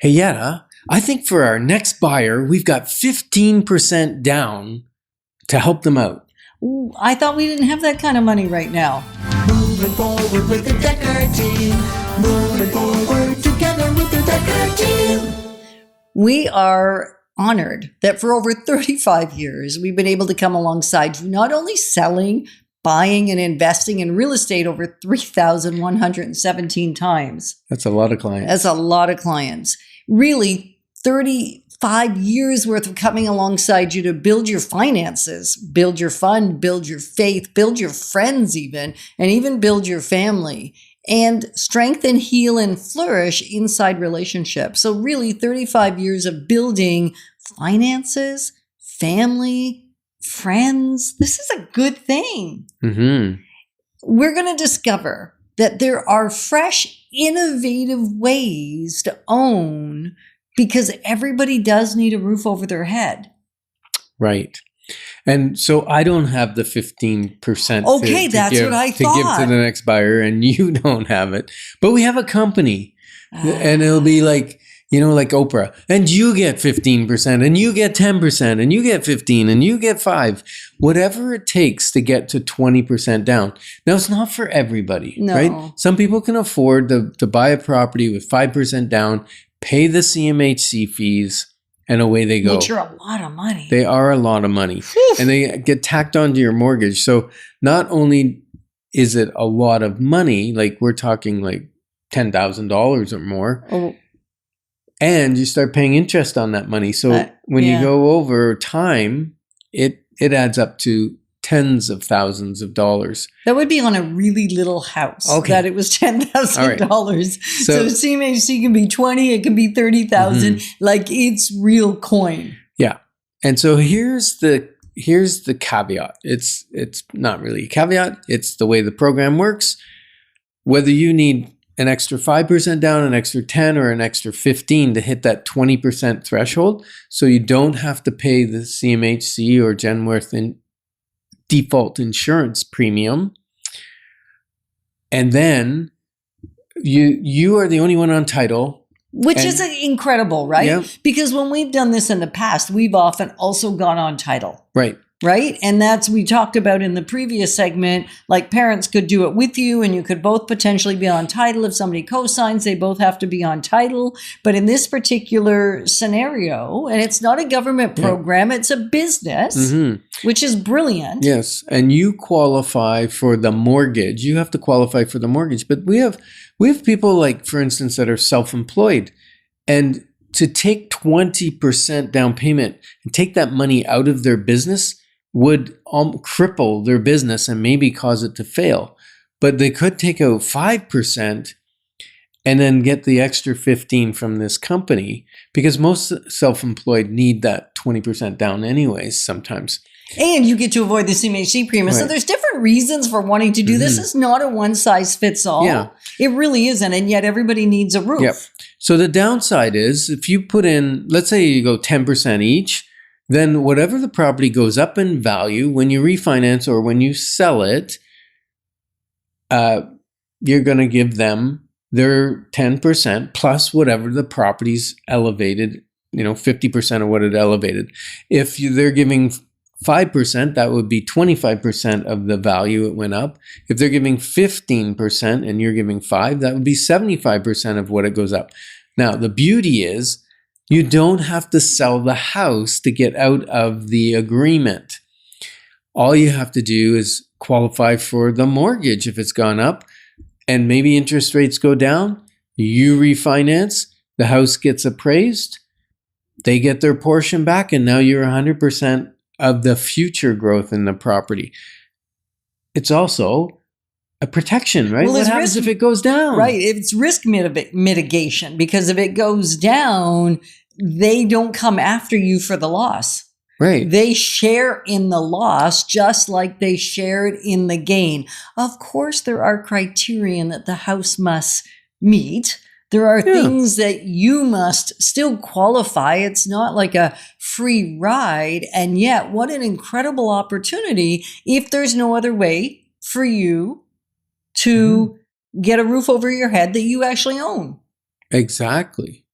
Hey, Yetta, I think for our next buyer, we've got 15% down to help them out. Ooh, I thought we didn't have that kind of money right now. Moving forward with the Dekker Team. Moving forward together with the Dekker Team. We are honored that for over 35 years, we've been able to come alongside you, not only selling, buying, and investing in real estate over 3,117 times. That's a lot of clients. That's a lot of clients. Really, 35 years worth of coming alongside you to build your finances, build your fund, build your faith, build your friends even, and even build your family, and strengthen, heal, and flourish inside relationships. So really 35 years of building finances, family, friends. This is a good thing. Mm-hmm. We're going to discover that there are fresh, innovative ways to own because everybody does need a roof over their head. Right. And so I don't have the 15% Okay, that's what I thought. To give to the next buyer, and you don't have it. But we have a company, and it'll be like, like Oprah, and you get 15%, and you get 10%, and you get 15%, and you get 5%. Whatever it takes to get to 20% down. Now, it's not for everybody, No. right? Some people can afford to buy a property with 5% down, pay the CMHC fees, and away they go. Which are a lot of money. They are a lot of money. And they get tacked onto your mortgage. So not only is it a lot of money, like we're talking like $10,000 or more, and you start paying interest on that money. So when you go over time, it adds up to tens of thousands of dollars. That would be on a really little house. Okay. That it was $10,000. Right. So CMHC can be 20, it can be 30,000. Mm-hmm. Like it's real coin. Yeah. And so here's the caveat. It's not really a caveat. It's the way the program works. Whether you need an extra 5% down, an extra 10, or an extra 15 to hit that 20% threshold, so you don't have to pay the CMHC or Genworth in default insurance premium. And then you are the only one on title. Which is incredible, right? Yeah. Because when we've done this in the past, we've often also gone on title. Right. Right? And we talked about in the previous segment, like parents could do it with you and you could both potentially be on title. If somebody co-signs, they both have to be on title. But in this particular scenario, and it's not a government program, it's a business, which is brilliant. Yes. And you qualify for the mortgage. You have to qualify for the mortgage. But we have people like, for instance, that are self-employed, and to take 20% down payment and take that money out of their business would cripple their business and maybe cause it to fail. But they could take out 5% and then get the extra 15 from this company, because most self-employed need that 20% down anyways sometimes. And you get to avoid the CMHC premium. Right. So there's different reasons for wanting to do this. It's not a one size fits all. Yeah. It really isn't. And yet everybody needs a roof. Yep. So the downside is if you put in, let's say you go 10% each, then whatever the property goes up in value when you refinance or when you sell it, you're going to give them their 10% plus whatever the property's elevated, 50% of what it elevated. If they're giving 5%, that would be 25% of the value it went up. If they're giving 15% and you're giving 5%, that would be 75% of what it goes up. Now, the beauty is you don't have to sell the house to get out of the agreement. All you have to do is qualify for the mortgage if it's gone up, and maybe interest rates go down. You refinance, the house gets appraised, they get their portion back, and now you're 100% of the future growth in the property. It's also a protection, right? Well, what happens if it goes down? Right. It's risk mitigation, because if it goes down, they don't come after you for the loss. Right. They share in the loss just like they shared in the gain. Of course, there are criterion that the house must meet. There are things that you must still qualify. It's not like a free ride. And yet, what an incredible opportunity if there's no other way for you to get a roof over your head that you actually own. Exactly.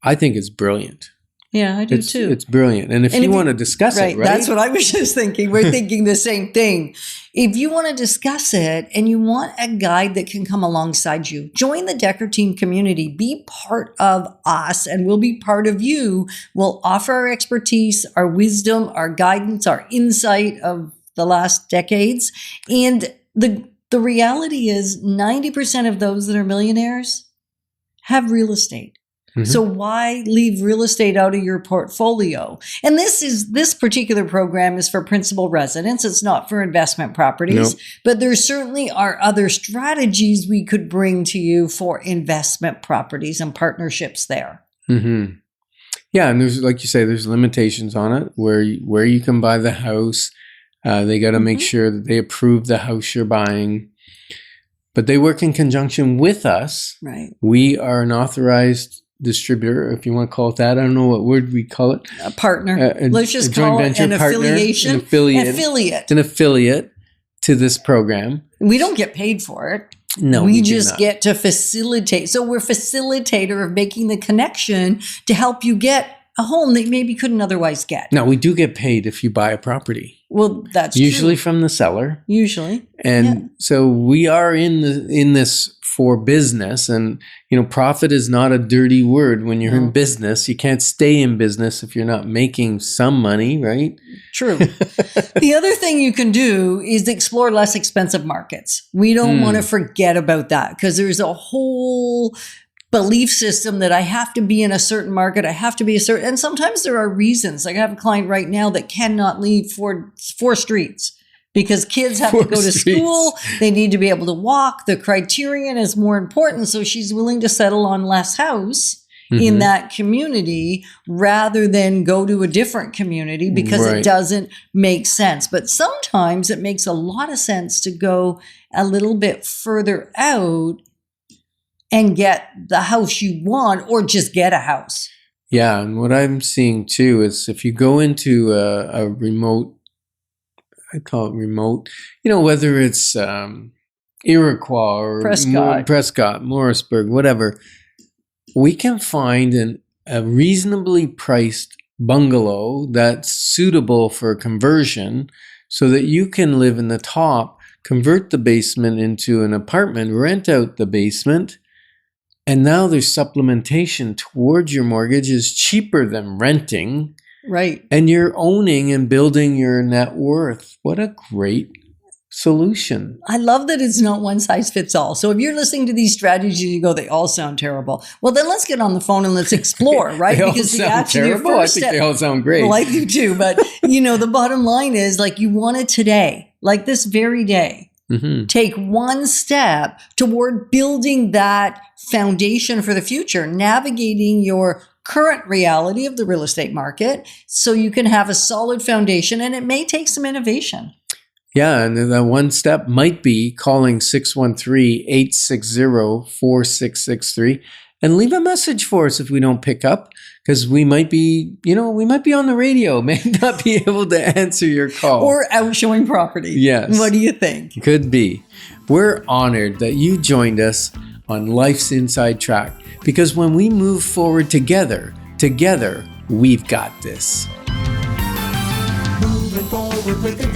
I think it's brilliant. Yeah, I do too. It's brilliant. And if you want to discuss it, right? That's what I was just thinking. We're thinking the same thing. If you want to discuss it and you want a guide that can come alongside you, join the Dekker Team community. Be part of us and we'll be part of you. We'll offer our expertise, our wisdom, our guidance, our insight of the last decades. And the reality is 90% of those that are millionaires have real estate. Mm-hmm. So why leave real estate out of your portfolio? And this particular program is for principal residents. It's not for investment properties, nope. But there certainly are other strategies we could bring to you for investment properties and partnerships there. Mm-hmm. Yeah. And there's, like you say, there's limitations on it where you can buy the house. They got to make sure that they approve the house you're buying, but they work in conjunction with us. Right. We are an authorized distributor, if you want to call it that. I don't know what word we call it. A partner. Let's just call it an affiliation. An affiliate to this program. We don't get paid for it. No, we just get to facilitate. So we're facilitator of making the connection to help you get a home that you maybe couldn't otherwise get. Now, we do get paid if you buy a property. Well, that's usually true. From the seller. Usually. And so we are in this for business, and profit is not a dirty word when you're in business. You can't stay in business if you're not making some money, right? True. The other thing you can do is explore less expensive markets. We don't want to forget about that because there's a whole belief system that I have to be in a certain market. I have to be and sometimes there are reasons. Like I have a client right now that cannot leave four streets. Because kids have to go to school, they need to be able to walk. The criterion is more important. So she's willing to settle on less house in that community rather than go to a different community because it doesn't make sense. But sometimes it makes a lot of sense to go a little bit further out and get the house you want or just get a house. Yeah. And what I'm seeing too is if you go into a remote, I call it remote, whether it's Iroquois or Prescott, Morrisburg, whatever, we can find a reasonably priced bungalow that's suitable for conversion so that you can live in the top, convert the basement into an apartment, rent out the basement, and now there's supplementation towards your mortgage is cheaper than renting. Right. And you're owning and building your net worth. What a great solution. I love that it's not one size fits all. So if you're listening to these strategies, you go, they all sound terrible. Well, then let's get on the phone and let's explore, right? They all sound terrible. I think they all sound great. Well, I do too. But, the bottom line is like you want it today, like this very day. Mm-hmm. Take one step toward building that foundation for the future, navigating your current reality of the real estate market so you can have a solid foundation, and it may take some innovation. Yeah, and that one step might be calling 613-860-4663 and leave a message for us if we don't pick up, because we might be on the radio, may not be able to answer your call. Or out showing property. Yes. What do you think? Could be. We're honored that you joined us on Life's Inside Track, because when we move forward together, we've got this. Moving forward with the